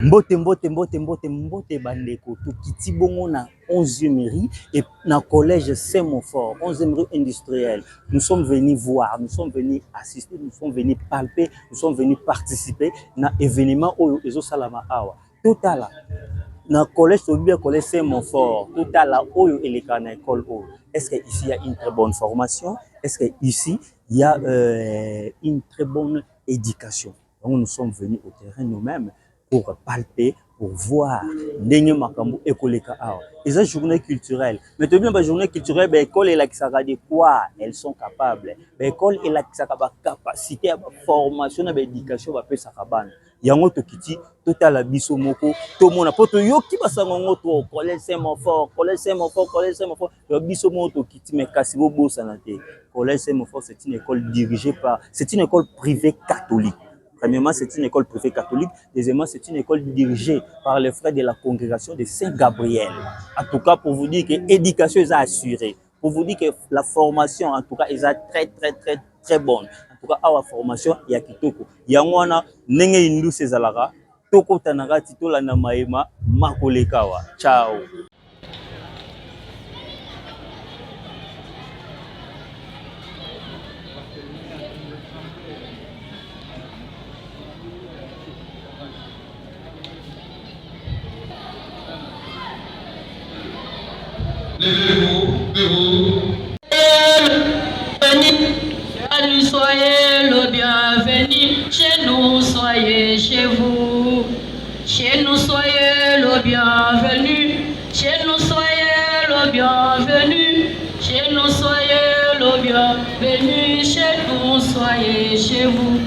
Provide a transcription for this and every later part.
Mbote bandeko tukiti bongo na 11e mairie et na collège Saint-Montfort, 11e mairie industrielle. Nous sommes venus voir, nous sommes venus assister, nous sommes venus palper, nous sommes venus participer na événement oyo ezo salama awa. Totala na collège Tobia collège Saint-Montfort, totala oyo eleka na école oyo. Est-ce que ici il y a une très bonne formation? Est-ce que ici il y a une très bonne éducation? Donc nous sommes venus au terrain nous-mêmes pour palper, pour voir ndenge makambo ekoleka awa. Et ça journée culturelle. Mais tu bien ba journée culturelle, ba école et la kisaka de quoi elles sont capables. Ba école et la kisaka ba capacité ba formation na ba éducation ba pesa kabana. Yango to kiti total biso moko to mona poto yoki basango to collège Saint-Montfort, collège Saint-Montfort, collège Saint-Montfort. Yo biso moko to kiti mais kasi bo bosa te. Collège Saint-Montfort c'est une école dirigée par, c'est une école privée catholique. Premièrement, c'est une école privée catholique. Deuxièmement, c'est une école dirigée par les frères de la congrégation de Saint-Gabriel. En tout cas, pour vous dire que l'éducation est assurée. Pour vous dire que la formation, en tout cas, est très bonne. En tout cas, la formation, il y a kitoko. Il y a un nenge indu sezalara. Toko tanara titola na maema makolekawa. Ciao. Levez-vous, debout. Soyez le bienvenu, chez nous, soyez chez vous. Chez nous, soyez le bienvenu, chez nous, soyez le bienvenu. Chez nous, soyez le bienvenu, chez nous, soyez chez vous.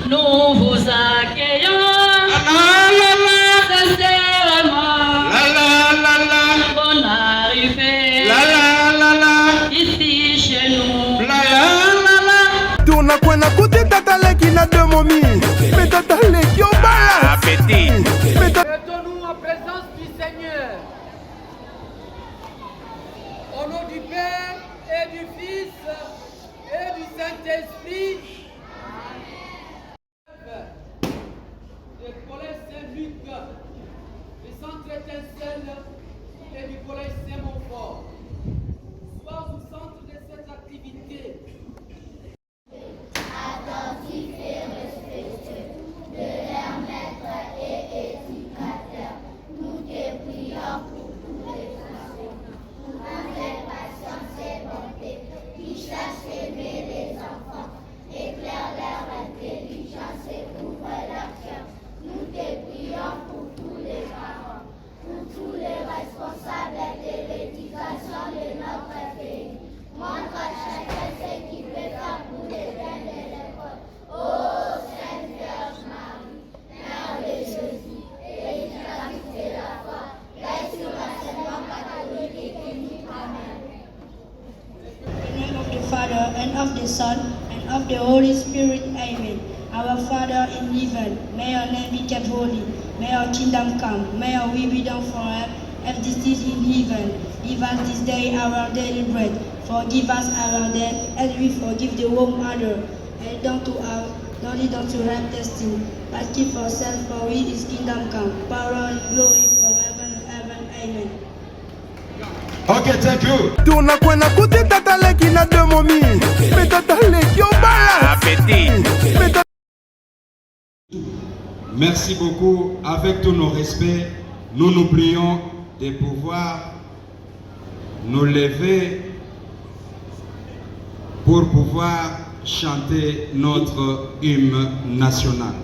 Nous vous accueillons. Bonne arrivée. Ici chez nous. Tuna kwena kuti tataleki na demomi. Mais tataleki au bala. Appétit. Mettons-nous en présence du Seigneur. Au nom du Père et du Fils et du Saint-Esprit. Le collège Saint-Luc, le centre étincelle et du collège Saint-Montfort. Soir au centre de cette activité. Attentif et respectueux de leur maître et éducateur, nous te prions pour tous les Français, avec patience et bonté, qui cherchent à aimer les enfants, éclaire leur intelligence et ouvre leur cœur. Nous te prions pour tous les parents, pour tous les responsables de l'éducation de notre pays. Montre à chacun ce qu'il peut faire pour les bien de l'école. Ô Sainte Vierge Marie, Mère de Jésus, éducatrice de la foi, veille sur l'enseignement catholique et bénie. Amen. In the name of the Father, and of the Son, and of the Holy Spirit, Amen. Our Father in heaven, may your name be kept holy. May your kingdom come. May your will be done for us, as it is in heaven. Give us this day our daily bread. Forgive us our debt, as we forgive the wrongdoer. And don't lead us to wrong testing, but keep ourselves, for we is kingdom come, power and glory forever and ever. Amen. Okay, thank you. Tuna kwena kuti tataleki na demomi. Mais tataleki au bala. Appétit. Merci beaucoup. Avec tous nos respects, nous nous prions de pouvoir nous lever pour pouvoir chanter notre hymne national.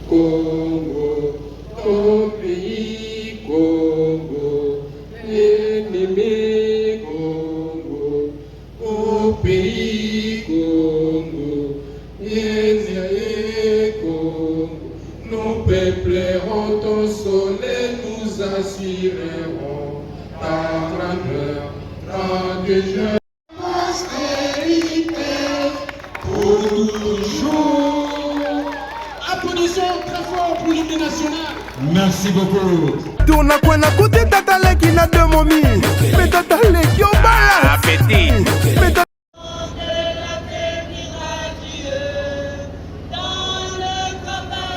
Congo, ton pays, Congo, ennemi Congo, au pays Congo, ennemi Congo, nous peuplerons ton soleil, nous assurerons ta grandeur, ta déjeune. Pour toujours. Applaudissons très fort pour l'hymne national. Merci beaucoup. Tuna kwena kuti tataleki na demomi. Mais tataleki au bala. Appétit. Dans le combat,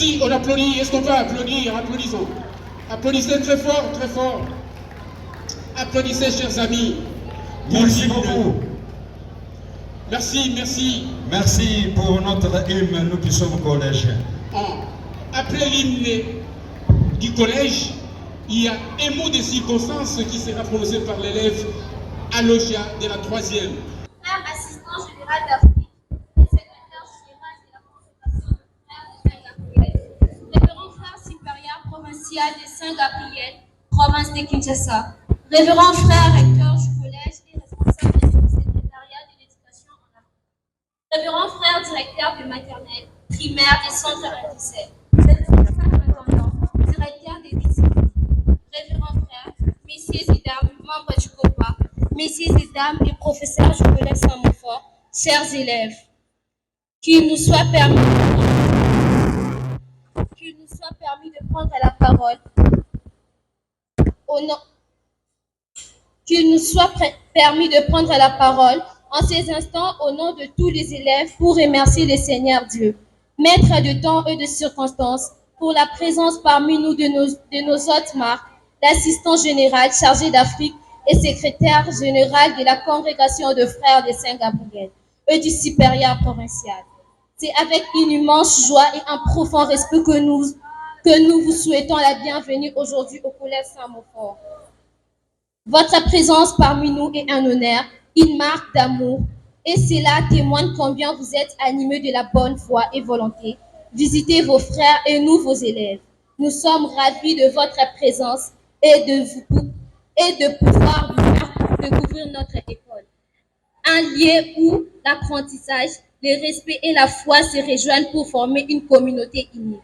Merci, on applaudit. Est-ce qu'on peut applaudir? Applaudissons. Applaudissez très fort, très fort. Applaudissez, chers amis. Merci beaucoup. Merci, merci. Merci pour notre hymne, nous qui sommes collégiens. Après l'hymne du collège, il y a un mot de circonstance qui sera prononcé par l'élève Alogia de la 3e. Frère assistant général d'Afrique et secrétaire général de la Confédération de frères de Saint-Gabriel. Révérend frère supérieur provincial de Saint-Gabriel, province de Kinshasa. Révérend frère recteur du collège et responsable du secrétariat de l'éducation en Afrique. Révérend frère directeur de maternelle, primaire et centre RDC. Révérend frère intendant, directeur des disciplines. Révérend frère, messieurs et dames, membres du COPA, messieurs et dames et professeurs du collège Saint-Montfort, chers élèves, qu'il nous soit permis de prendre la parole au nom. Qu'il nous soit permis de prendre la parole en ces instants au nom de tous les élèves pour remercier le Seigneur Dieu, maître de temps et de circonstances, pour la présence parmi nous de nos hôtes marques, l'assistant général chargé d'Afrique et secrétaire général de la congrégation de frères de Saint-Gabriel et du supérieur provincial. C'est avec une immense joie et un profond respect que nous vous souhaitons la bienvenue aujourd'hui au Collège Saint-Montfort. Votre présence parmi nous est un honneur, une marque d'amour, et cela témoigne combien vous êtes animés de la bonne foi et volonté. Visitez vos frères et nous, vos élèves. Nous sommes ravis de votre présence et de pouvoir vous faire découvrir notre école. Un lieu où l'apprentissage, le respect et la foi se rejoignent pour former une communauté unie.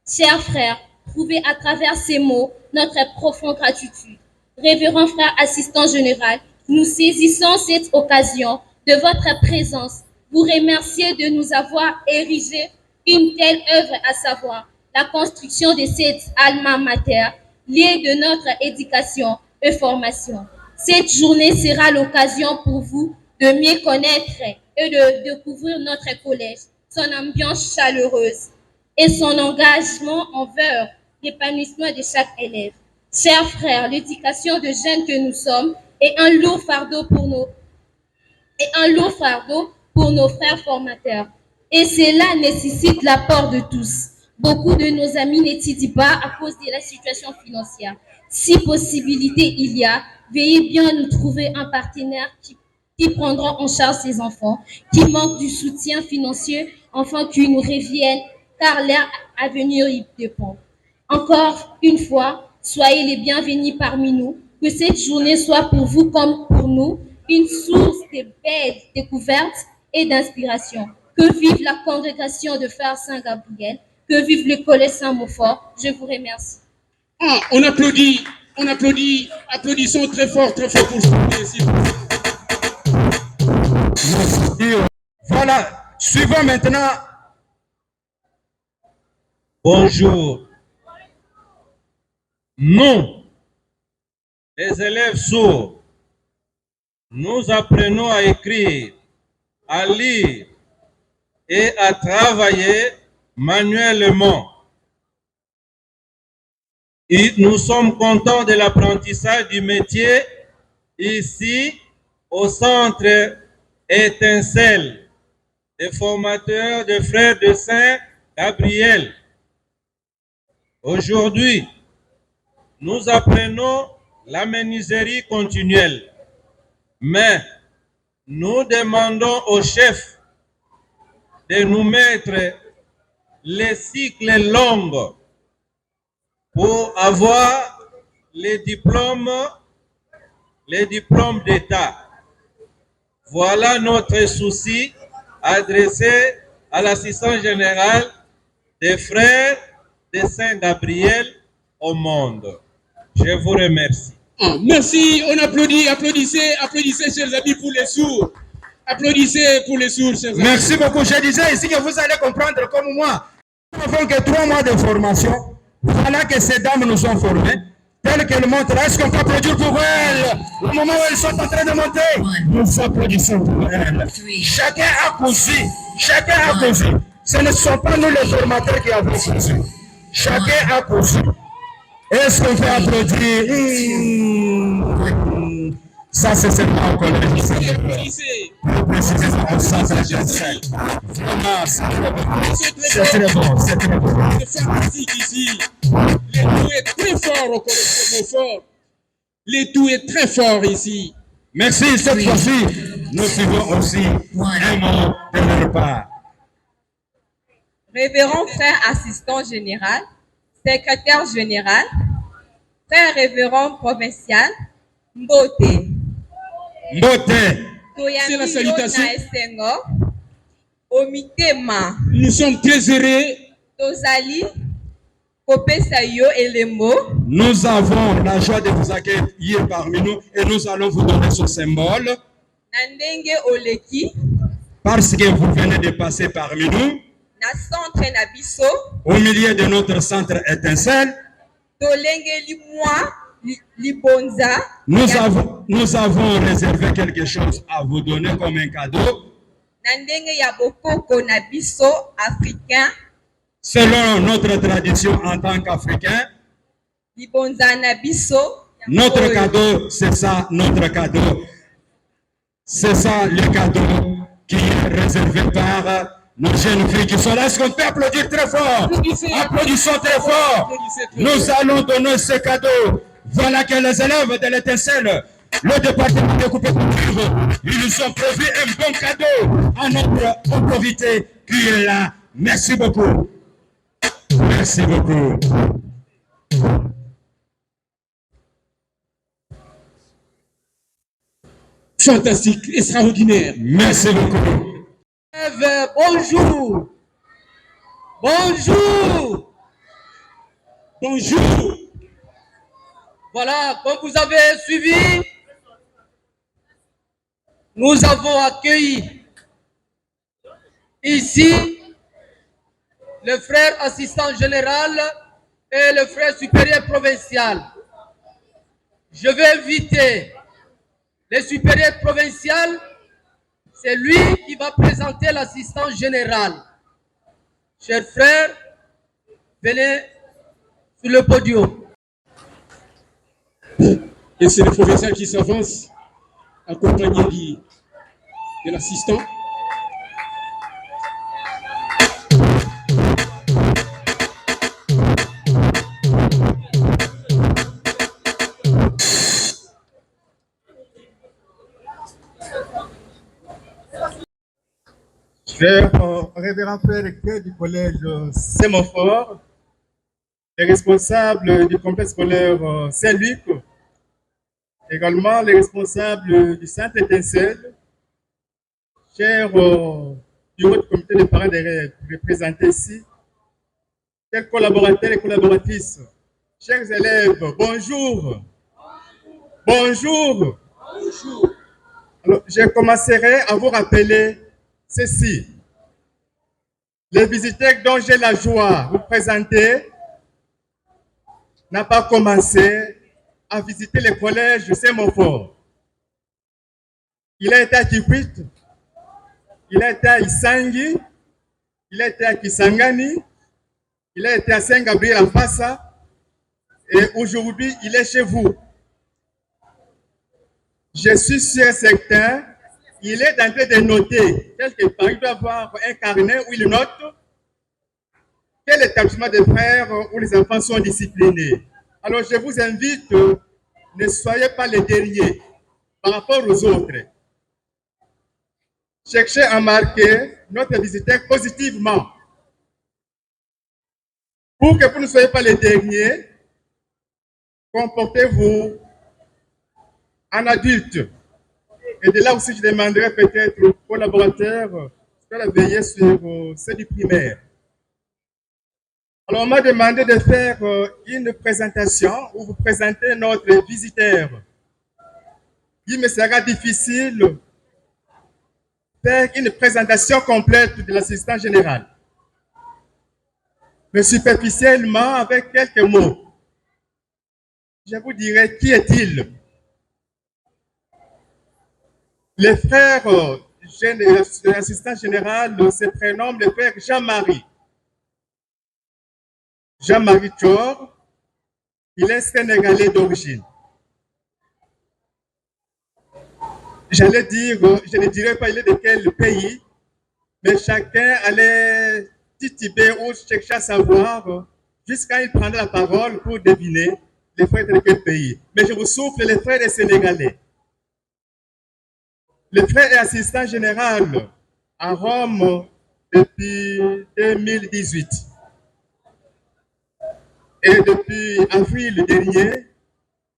Chers frères, prouvez à travers ces mots notre profonde gratitude. Révérend frère assistant général, nous saisissons cette occasion de votre présence, vous remercier de nous avoir érigé une telle œuvre, à savoir la construction de cette alma mater, lieu de notre éducation et formation. Cette journée sera l'occasion pour vous de mieux connaître et de découvrir notre collège, son ambiance chaleureuse et son engagement envers l'épanouissement de chaque élève. Chers frères, l'éducation de jeunes que nous sommes est un lourd fardeau pour nos frères formateurs. Et cela nécessite l'apport de tous. Beaucoup de nos amis n'étudient pas à cause de la situation financière. Si possibilité il y a, veuillez bien nous trouver un partenaire qui prendra en charge ces enfants, qui manquent du soutien financier, afin qu'ils nous reviennent, car leur avenir y dépend. Encore une fois, soyez les bienvenus parmi nous, que cette journée soit pour vous comme pour nous une source de belles découvertes et d'inspiration. Que vive la congrégation de frères Saint-Gabriel, que vive le collège Saint-Montfort. Je vous remercie. On applaudit, applaudissons très fort pour ce. Voilà, suivons maintenant. Bonjour. Nous, les élèves sourds, nous apprenons à écrire, à lire et à travailler manuellement. Et nous sommes contents de l'apprentissage du métier ici au centre Étincelle des formateurs de frères de Saint-Gabriel. Aujourd'hui, nous apprenons la menuiserie continuelle, mais nous demandons au chef de nous mettre les cycles longs pour avoir les diplômes d'État. Voilà notre souci adressé à l'assistant général des frères de Saint-Gabriel au monde. Je vous remercie. Merci, on applaudit, applaudissez chers amis pour les sourds. Applaudissez pour les sourds, chers amis. Merci beaucoup. Je disais ici que vous allez comprendre comme moi. Nous n'avons que 3 mois de formation. Voilà que ces dames nous ont formés. Telles qu'elles montrent. Est-ce qu'on peut applaudir pour elles? Au moment où elles sont en train de monter, nous applaudissons pour elles. Chacun a cousu. Ce ne sont pas nous les formateurs qui avons cousu. Chacun a cousu. Est-ce qu'on peut applaudir? Ça, c'est seulement au collège. Précisément au centre de Jensel. Vraiment, c'est très bon. C'est très bon. C'est fantastique ici. L'étau est très fort au collège Sémophore. L'étau est très fort ici. Merci, cette fois-ci, nous suivons aussi un mot de leur part. Révérend frère assistant général, secrétaire général, frère révérend provincial, Mbote. Mbote. C'est la salutation. Omitema. Nous sommes très heureux. Tozali, Kopesayo et les mots. Nous avons la joie de vous accueillir parmi nous et nous allons vous donner ce symbole. Nandenge Oleki. Parce que vous venez de passer parmi nous. Na centre Nabiso. Au milieu de notre centre étincelle. Tolenge Limwa, Libonza. Nous avons réservé quelque chose à vous donner comme un cadeau. Nandenge Yabokoko Nabiso africain. Selon notre tradition en tant qu'Africains. Libonza Nabiso. Notre cadeau, c'est ça, notre cadeau. C'est ça le cadeau qui est réservé par nos jeunes filles qui sont là. Est-ce qu'on peut applaudir très fort? Applaudissons très fort. Nous allons donner ce cadeau. Voilà que les élèves de l'étincelle, le département de Coupé, ils nous ont prévu un bon cadeau à notre autorité qui est là. Merci beaucoup. Merci beaucoup. Fantastique, extraordinaire. Merci beaucoup. Bonjour. Bonjour. Bonjour. Voilà, comme vous avez suivi, nous avons accueilli ici le frère assistant général et le frère supérieur provincial. Je vais inviter le supérieur provincial, c'est lui qui va présenter l'assistant général. Chers frères, venez sur le podium. Et c'est le provincial qui s'avance, accompagné de l'assistant. Cher révérend frère recteur du collège Sémophore, les responsables du complexe scolaire Saint-Luc, également les responsables du centre étincelle, chers bureau du comité des parents d'élèves représentés ici, chers collaborateurs et collaboratrices, chers élèves, bonjour. Bonjour. Bonjour. Alors, je commencerai à vous rappeler ceci. Les visiteurs dont j'ai la joie de vous présenter n'ont pas commencé à visiter le collège de Sémophore. Il a été à Kikwit, il a été à Isangi, il a été à Kisangani, il a été à Saint-Gabriel en Fassa, et aujourd'hui, il est chez vous. Je suis sûr et certain, il est en train de noter, quelque part, il doit avoir un carnet où il note quel établissement de frères où les enfants sont disciplinés. Alors, je vous invite, ne soyez pas les derniers par rapport aux autres. Cherchez à marquer notre visiteur positivement. Pour que vous ne soyez pas les derniers, comportez-vous en adulte. Et de là aussi, je demanderai peut-être aux collaborateurs de veiller sur ceux du primaire. Alors, on m'a demandé de faire une présentation où vous présentez notre visiteur. Il me sera difficile de faire une présentation complète de l'assistant général. Mais superficiellement, avec quelques mots, je vous dirai qui est-il. Les frères l'assistant général se prénomme le frère Jean-Marie. Jean-Marie Chor, il est sénégalais d'origine. J'allais dire, je ne dirais pas il est de quel pays, mais chacun allait tituber ou chercher à savoir jusqu'à il prendre la parole pour deviner les frères de quel pays. Mais je vous souffle, les frères des Sénégalais. Le frère est assistant général à Rome depuis 2018. Et depuis avril dernier,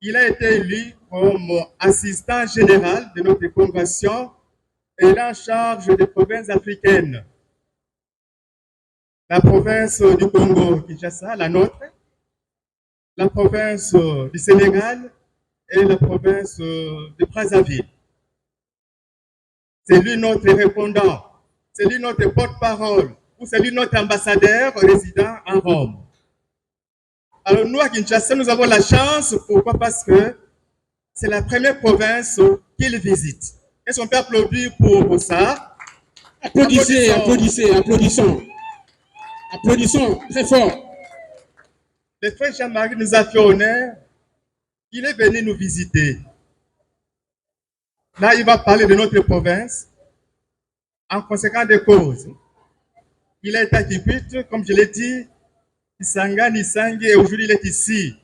il a été élu comme assistant général de notre congrégation et il est en charge des provinces africaines. La province du Congo, Kinshasa, la nôtre, la province du Sénégal et la province de Brazzaville. C'est lui notre répondant, c'est lui notre porte-parole, ou c'est lui notre ambassadeur résident en Rome. Alors nous, à Kinshasa, nous avons la chance, pourquoi? Parce que c'est la première province qu'il visite. Est-ce qu'on peut applaudir pour ça? Applaudissez, applaudissez, applaudissons. Applaudissons très fort. Le frère Jean-Marie nous a fait honneur. Il est venu nous visiter. Là, il va parler de notre province. En conséquence des causes. Il est à Kikwit, comme je l'ai dit, Isanga, Nisangi, et aujourd'hui il est ici.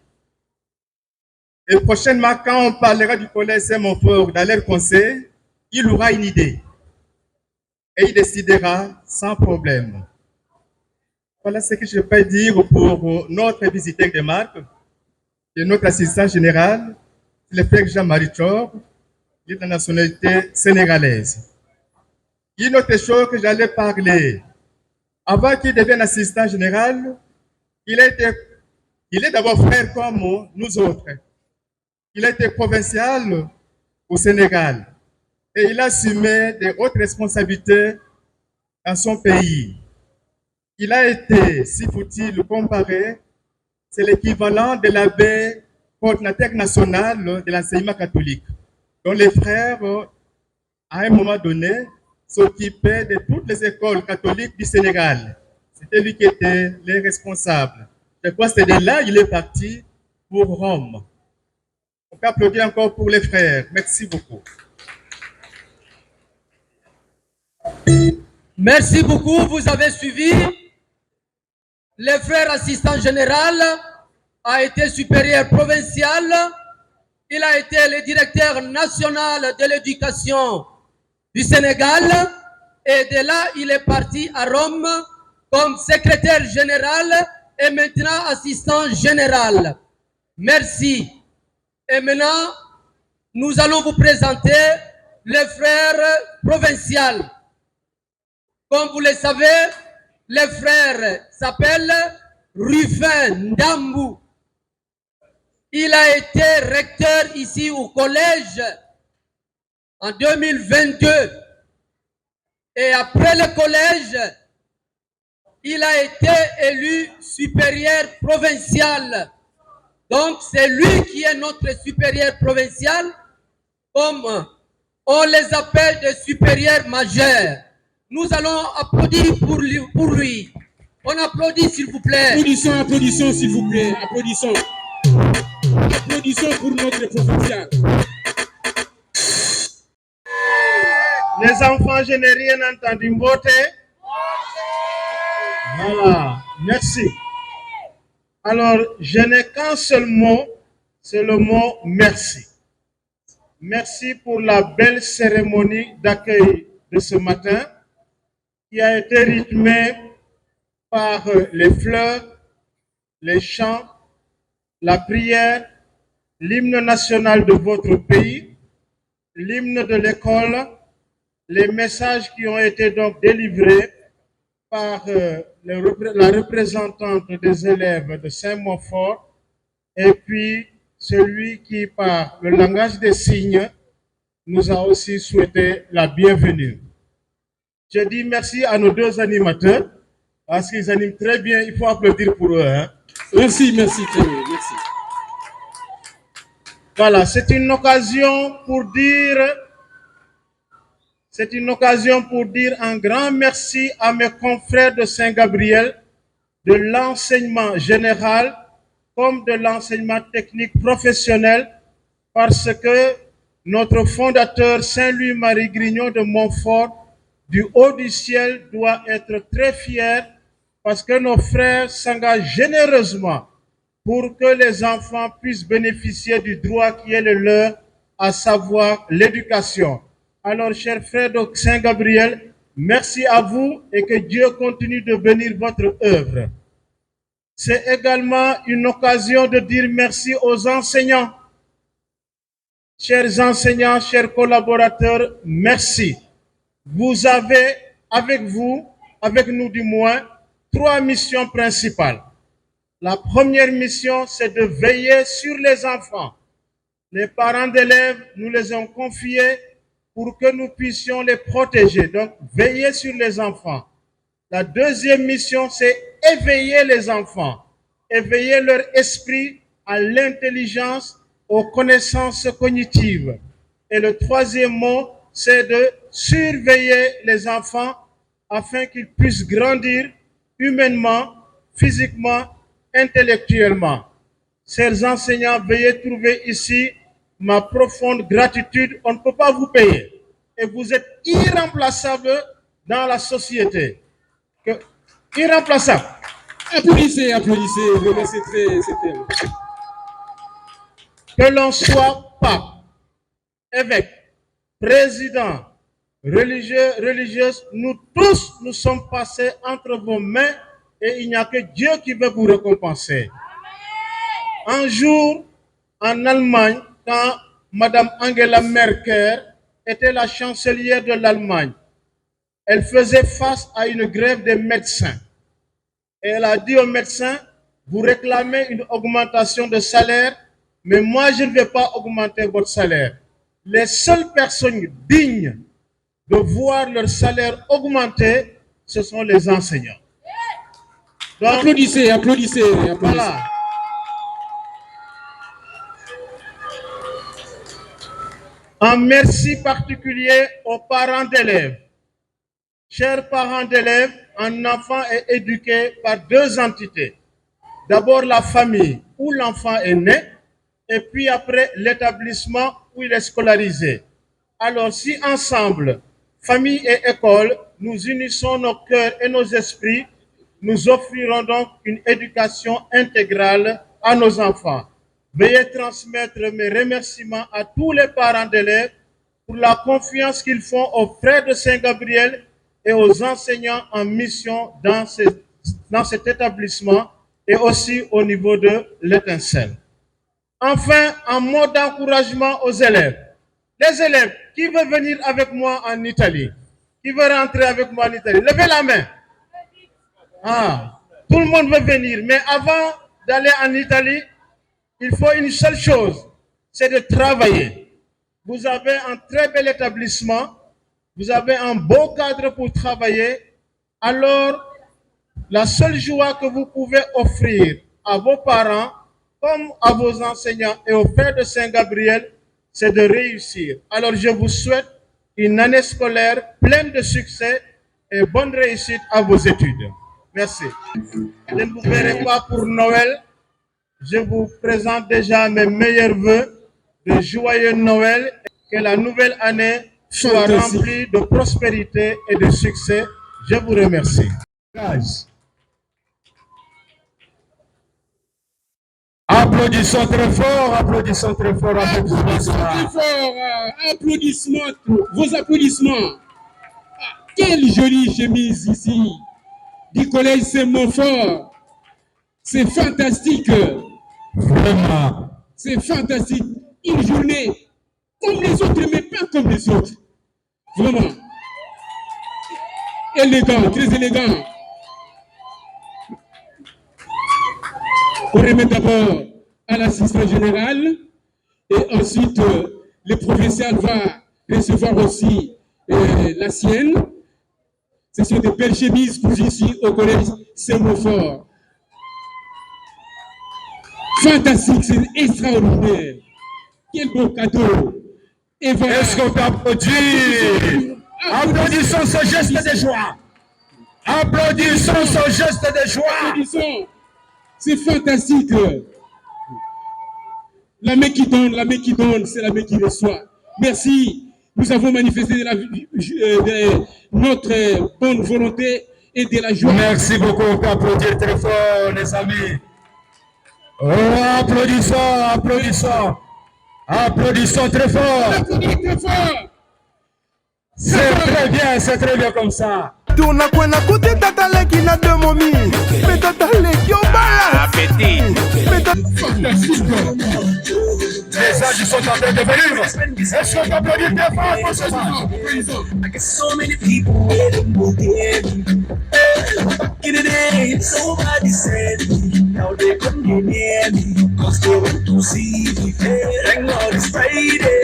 Et prochainement, quand on parlera du collège Saint-Montfort dans leur conseil, il aura une idée. Et il décidera sans problème. Voilà ce que je peux dire pour notre visiteur de marque et notre assistant général, le frère Jean-Marie Chor, il est de nationalité sénégalaise. Une autre chose que j'allais parler, avant qu'il devienne assistant général, il est d'abord frère comme nous autres. Il a été provincial au Sénégal et il a assumé de hautes responsabilités dans son pays. Il a été, si faut-il comparer, c'est l'équivalent de l'abbé coordinateur national de l'enseignement catholique, dont les frères, à un moment donné, s'occupaient de toutes les écoles catholiques du Sénégal. C'était lui qui était le responsable. Je crois que c'est de là qu'il est parti pour Rome. On peut applaudir encore pour les frères. Merci beaucoup. Merci beaucoup. Vous avez suivi. Le frère assistant général a été supérieur provincial. Il a été le directeur national de l'éducation du Sénégal. Et de là, il est parti à Rome comme secrétaire général et maintenant assistant général. Merci. Et maintenant, nous allons vous présenter le frère provincial. Comme vous le savez, le frère s'appelle Rufin Ndambou. Il a été recteur ici au collège en 2022. Et après le collège, il a été élu supérieur provincial. Donc, c'est lui qui est notre supérieur provincial, comme on les appelle des supérieurs majeurs. Nous allons applaudir pour lui. On applaudit, s'il vous plaît. Applaudissons, applaudissons, s'il vous plaît. Applaudissons. Applaudissons pour notre provincial. Les enfants, je n'ai rien entendu voter. Voilà, merci. Alors, je n'ai qu'un seul mot, c'est le mot merci. Merci pour la belle cérémonie d'accueil de ce matin qui a été rythmée par les fleurs, les chants, la prière, l'hymne national de votre pays, l'hymne de l'école, les messages qui ont été donc délivrés par la représentante des élèves de Saint-Montfort et puis celui qui, par le langage des signes, nous a aussi souhaité la bienvenue. Je dis merci à nos deux animateurs parce qu'ils animent très bien. Il faut applaudir pour eux. Hein. Merci, merci, merci. Voilà, c'est une occasion pour dire C'est une occasion pour dire un grand merci à mes confrères de Saint-Gabriel, de l'enseignement général comme de l'enseignement technique professionnel, parce que notre fondateur Saint-Louis-Marie Grignon de Montfort, du haut du ciel, doit être très fier parce que nos frères s'engagent généreusement pour que les enfants puissent bénéficier du droit qui est le leur, à savoir l'éducation. Alors, chers frères de Saint-Gabriel, merci à vous et que Dieu continue de bénir votre œuvre. C'est également une occasion de dire merci aux enseignants. Chers enseignants, chers collaborateurs, merci. Vous avez avec vous, avec nous du moins, 3 missions principales. La première mission, c'est de veiller sur les enfants. Les parents d'élèves, nous les ont confiés pour que nous puissions les protéger. Donc, veiller sur les enfants. La deuxième mission, c'est éveiller les enfants, éveiller leur esprit à l'intelligence, aux connaissances cognitives. Et le troisième mot, c'est de surveiller les enfants afin qu'ils puissent grandir humainement, physiquement, intellectuellement. Chers enseignants, veuillez trouver ici ma profonde gratitude. On ne peut pas vous payer. Et vous êtes irremplaçables dans la société. Irremplaçable. Applaudissez, applaudissez. C'est très... Que l'on soit pape, évêque, président, religieux, religieuse, nous tous, nous sommes passés entre vos mains et il n'y a que Dieu qui veut vous récompenser. Un jour, en Allemagne, quand Madame Angela Merkel était la chancelière de l'Allemagne, elle faisait face à une grève des médecins. Et elle a dit aux médecins, vous réclamez une augmentation de salaire, mais moi je ne vais pas augmenter votre salaire. Les seules personnes dignes de voir leur salaire augmenter, ce sont les enseignants. Donc, applaudissez, applaudissez, applaudissez. Voilà. Un merci particulier aux parents d'élèves. Chers parents d'élèves, un enfant est éduqué par 2 entités. D'abord la famille où l'enfant est né et puis après l'établissement où il est scolarisé. Alors si ensemble, famille et école, nous unissons nos cœurs et nos esprits, nous offrirons donc une éducation intégrale à nos enfants. Veuillez transmettre mes remerciements à tous les parents d'élèves pour la confiance qu'ils font aux frères de Saint-Gabriel et aux enseignants en mission dans cet établissement et aussi au niveau de l'Étincelle. Enfin, un mot d'encouragement aux élèves. Les élèves, qui veut venir avec moi en Italie? Qui veut rentrer avec moi en Italie? Levez la main. Ah, tout le monde veut venir, mais avant d'aller en Italie, il faut une seule chose, c'est de travailler. Vous avez un très bel établissement, vous avez un beau cadre pour travailler, alors la seule joie que vous pouvez offrir à vos parents, comme à vos enseignants et aux frères de Saint-Gabriel, c'est de réussir. Alors je vous souhaite une année scolaire pleine de succès et bonne réussite à vos études. Merci. Je ne vous verrai pas pour Noël. Je vous présente déjà mes meilleurs vœux de joyeux Noël et que la nouvelle année soit remplie de prospérité et de succès. Je vous remercie. Applaudissons très fort, applaudissons très fort. Applaudissons très fort, applaudissements, vos applaudissements. Quelle jolie chemise ici du collège Saint-Montfort. C'est fantastique. Vraiment. C'est fantastique. Une journée comme les autres, mais pas comme les autres. Vraiment. Élégant, très élégant. On remet d'abord à l'assistant général et ensuite le professeur va recevoir aussi la sienne. Ce sont des belles chemises pour ici au collège Saint-Montfort. Fantastique, c'est extraordinaire. Quel beau cadeau. Et voilà. Est-ce qu'on peut applaudir? Applaudissons ce geste de joie. Applaudissons ce geste de joie. Applaudissons. C'est fantastique. La main qui donne, c'est la main qui reçoit. Merci. Nous avons manifesté notre bonne volonté et de la joie. Merci beaucoup. On peut applaudir très fort, les amis. Oh, applaudissons, applaudissons. Applaudissons très fort. Applaudissons très fort. C'est très bien comme ça. Tuna kwena kuti tataleki na demomi. Mais tataleki obala. Appétit. Les âges sont en train de venir. Est-ce qu'on peut applaudir très fort pour ce soir? I get so many people waiting for me. In the day, somebody said me. Now they come near me, cause they want to see me. Thank God it's Friday,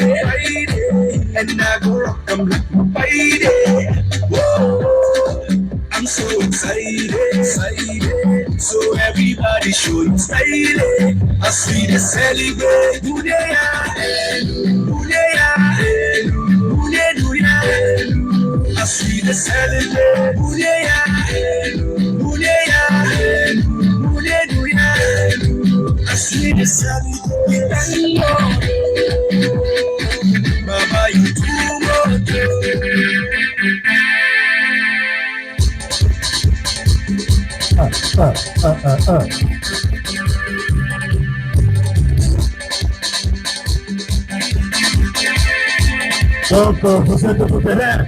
and I go rock them like Friday. Whoa, I'm so excited. So everybody show you style. I see they celebrate. I see the celebrate. I see the celebrate. Baba, you too much. Donc, vous êtes tout à l'heure.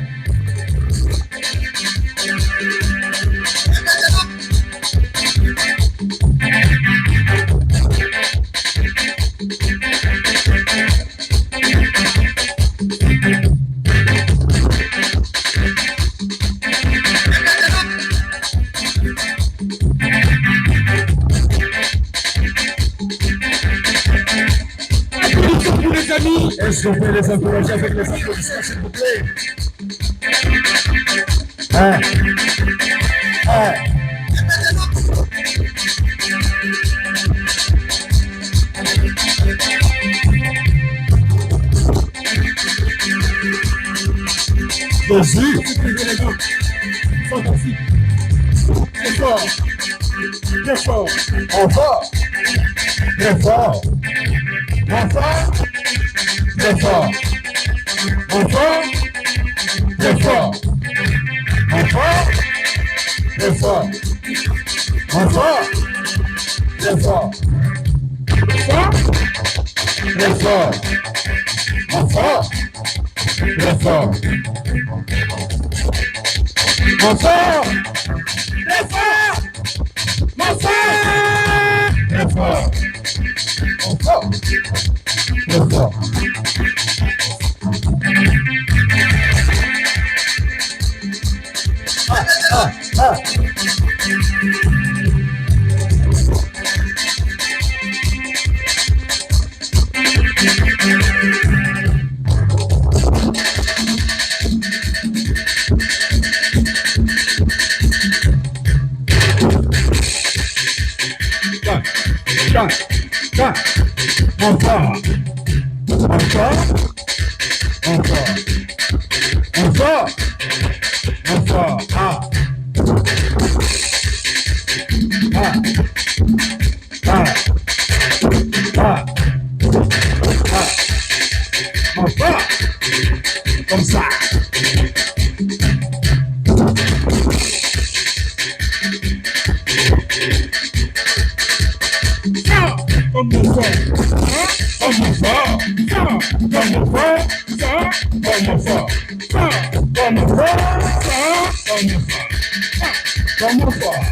Est-ce qu'on peut les encourager avec les applaudissements, s'il vous plaît? Jésus! Fantastique! Très fort! Très fort! Encore! Très fort! Encore! Très fort. Encore. Très fort. Encore. Très fort. Encore. Très fort. Très fort. Encore. Très fort. Encore. Très fort. Très fort. Encore. Très fort. Encore. Encore. Encore. Encore. Encore. Encore. Comme ça. Comme mon frère. Comme mon frère. Comme mon frère. Comme mon frère. Comme mon frère. Comme mon frère.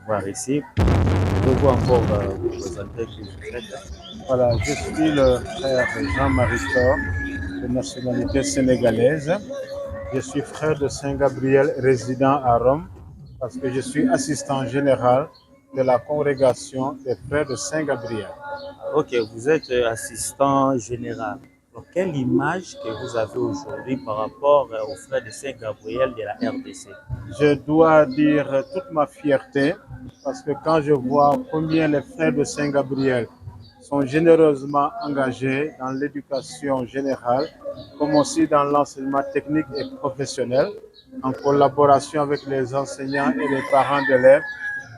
Voir ici, je vous encore vous présenter qui vous êtes. Voilà, je suis le frère Jean-Marie Thor, de nationalité sénégalaise. Je suis frère de Saint-Gabriel, résident à Rome, parce que je suis assistant général de la congrégation des frères de Saint-Gabriel. Ok, vous êtes assistant général. Donc, quelle image que vous avez aujourd'hui par rapport aux frères de Saint-Gabriel de la RDC? Je dois dire toute ma fierté, parce que quand je vois combien les frères de Saint-Gabriel sont généreusement engagés dans l'éducation générale, comme aussi dans l'enseignement technique et professionnel, en collaboration avec les enseignants et les parents d'élèves,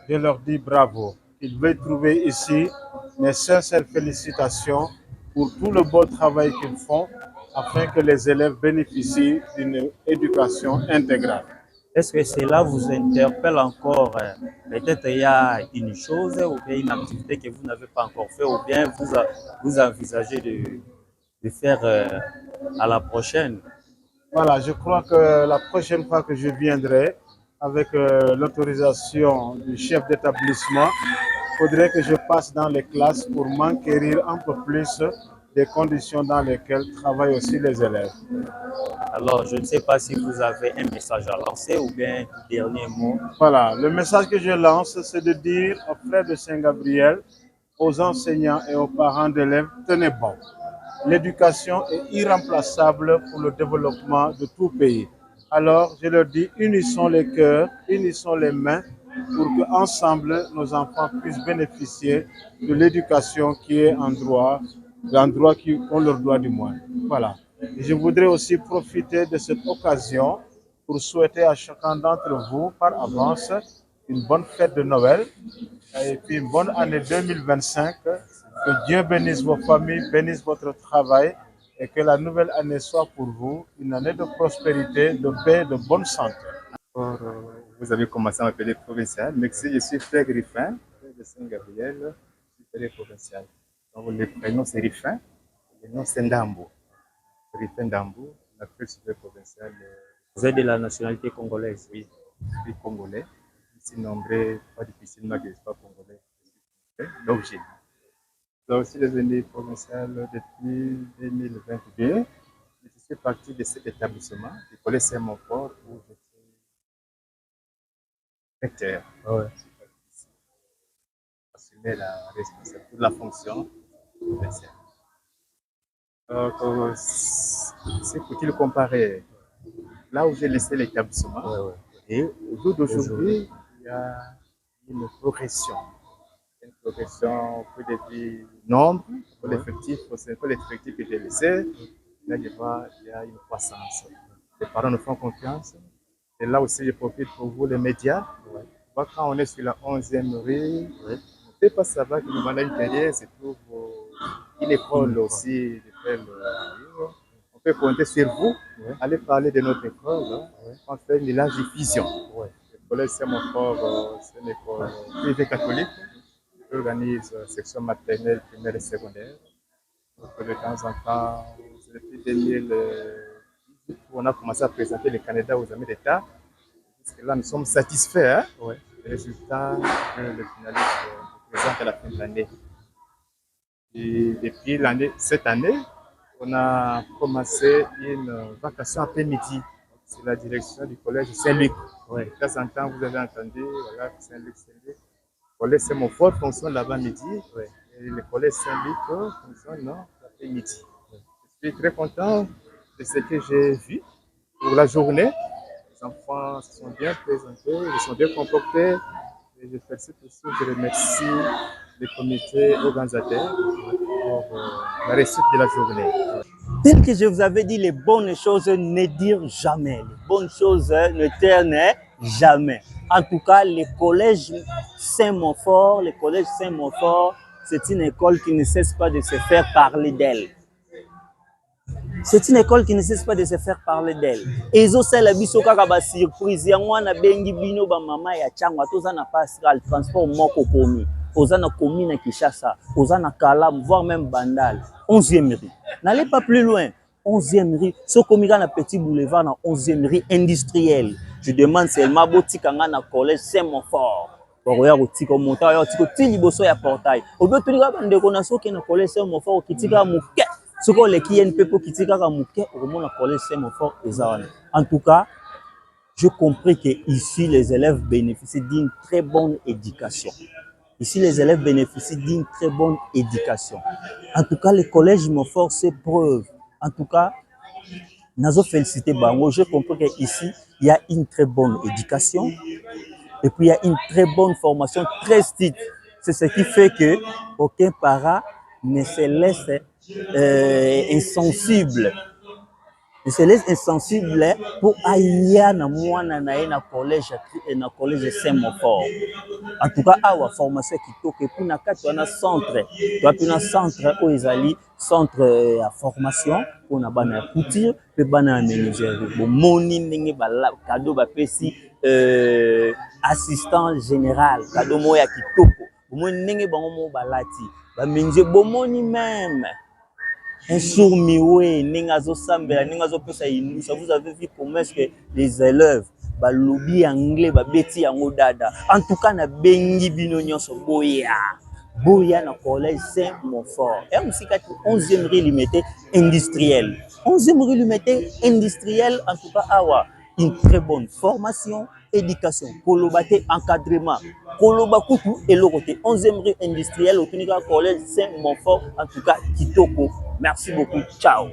je leur dis bravo. Ils veulent trouver ici mes sincères félicitations pour tout le bon travail qu'ils font afin que les élèves bénéficient d'une éducation intégrale. Est-ce que cela vous interpelle encore? Peut-être il y a une chose ou bien une activité que vous n'avez pas encore fait, ou bien vous envisagez de faire à la prochaine? Voilà, je crois que la prochaine fois que je viendrai, avec l'autorisation du chef d'établissement, il faudrait que je passe dans les classes pour m'enquérir un peu plus des conditions dans lesquelles travaillent aussi les élèves. Alors, je ne sais pas si vous avez un message à lancer ou bien un dernier mot. Voilà, le message que je lance, c'est de dire aux frères de Saint-Gabriel, aux enseignants et aux parents d'élèves, tenez bon. L'éducation est irremplaçable pour le développement de tout pays. Alors, je leur dis, unissons les cœurs, unissons les mains pour qu'ensemble, nos enfants puissent bénéficier de l'éducation qui est un droit qu'on leur doit du moins. Voilà. Et je voudrais aussi profiter de cette occasion pour souhaiter à chacun d'entre vous, par avance, une bonne fête de Noël et puis une bonne année 2025. Que Dieu bénisse vos familles, bénisse votre travail et que la nouvelle année soit pour vous une année de prospérité, de paix, de bonne santé. Vous avez commencé à m'appeler provincial. Merci, je suis frère Griffin, frère de Saint-Gabriel, supérieur provincial. Donc le prénom c'est Griffin, le nom c'est Ndambo. Griffin Ndambo, la frère supérieur provincial. Vous êtes de la nationalité congolaise? Oui, je suis congolais. Ici nombré, pas difficilement que je sois congolais. Donc j'ai donc, je suis devenu provincial depuis 2022. Je suis parti de cet établissement, du collège Saint-Montfort, où j'étais recteur. Ouais. Assumer la responsabilité de la fonction provinciale. Donc, c'est faut-il comparer là où j'ai laissé l'établissement et au jour d'aujourd'hui, il y a une progression. progression pour les nombres, pour l'effectif, pour l'effectif que j'ai laissé. Là, il y a une croissance. Les parents nous font confiance. Et là aussi, je profite pour vous, les médias. Quand on est sur la 11e rue, on ne peut pas savoir que nous avons une carrière, c'est pour une école aussi. On peut compter sur vous, aller parler de notre école. On fait une large diffusion. Le collège Saint-Monfort, c'est une école privée catholique qui organise section maternelle, primaire et secondaire. Donc, de temps en temps, depuis 2018, on a commencé à présenter les candidats aux amis d'État. Parce que là, nous sommes satisfaits des résultats que le finaliste présente à la fin de l'année. Et depuis cette année, on a commencé une vacation après-midi. C'est la direction du collège Saint-Luc. De temps en temps, vous avez entendu, voilà, Saint-Luc. Le collège Saint-Monfort fonctionne l'avant-midi. Et le collège Saint-Luc fonctionne l'après-midi. Je suis très content de ce que j'ai vu pour la journée. Les enfants se sont bien présentés, ils sont bien comportés. Et je félicite aussi, je remercie les comités organisateurs pour la réussite de la journée. Tel que je vous avais dit, les bonnes choses ne dirent jamais. Les bonnes choses ne ternent jamais. En tout cas, le collège Saint-Monfort, c'est une école qui ne cesse pas de se faire parler d'elle. C'est une école qui ne cesse pas de se faire parler d'elle. Et ils ont la biso kaka ba surprise. Yangwana bengi bino ba mama ya changwa toza na pascal transport moko komi. Oza na commune Kinshasa, oza na Kalam, voire même Bandal. 11e rue. N'allez pas plus loin. 11e rue. Ce comika na petit boulevard na 11e rue industrielle. Je demande seulement botikanga na collège Saint-Monfort. Boroya kotika monta ya tiko tiliboso ya portail. Obe tulika bandeko na soki na collège Saint-Monfort kitika muke. Ce qu'on les qui peut qui en tout cas, je comprends que ici les élèves bénéficient d'une très bonne éducation. Ici les élèves bénéficient d'une très bonne éducation. En tout cas, le collège Monfort c'est preuve. En tout cas, nazo félicité bango. Je comprends que ici il y a une très bonne éducation et puis il y a une très bonne formation, très stricte. C'est ce qui fait que aucun parent ne se laisse insensible. Il se laisse insensible pour aller na mwana na collège Saint-Monfort. En tout cas, la formation qui toque pour na kati wana centre. Tu as un centre où ils allaient centre à formation pour na bana couture, pe bana menuiserie. Bon moni ndenge ba cadeau ba pesi assistant général, cadeau moya kitoko. Bon ndenge bango mo balati. Ba menje bomoni même. Un sourd-mioué, n'engazo sambela, n'engazo pesa inu. Ça vous avez vu comment est-ce que les élèves, ba lobby anglais, ba beti yango dada. En tout cas, na bengi bino nyonso boya. Boya na collège Saint-Monfort. Et on s'y 11e rue limité industriel. 11e rue limité industriel, en tout cas, awa. Une très bonne formation, éducation, kolobate, encadrement, kolobakutu et le côté 11e rue industrielle au Tunika Collège Saint-Monfort, en tout cas, Kitoko. Merci beaucoup. Ciao.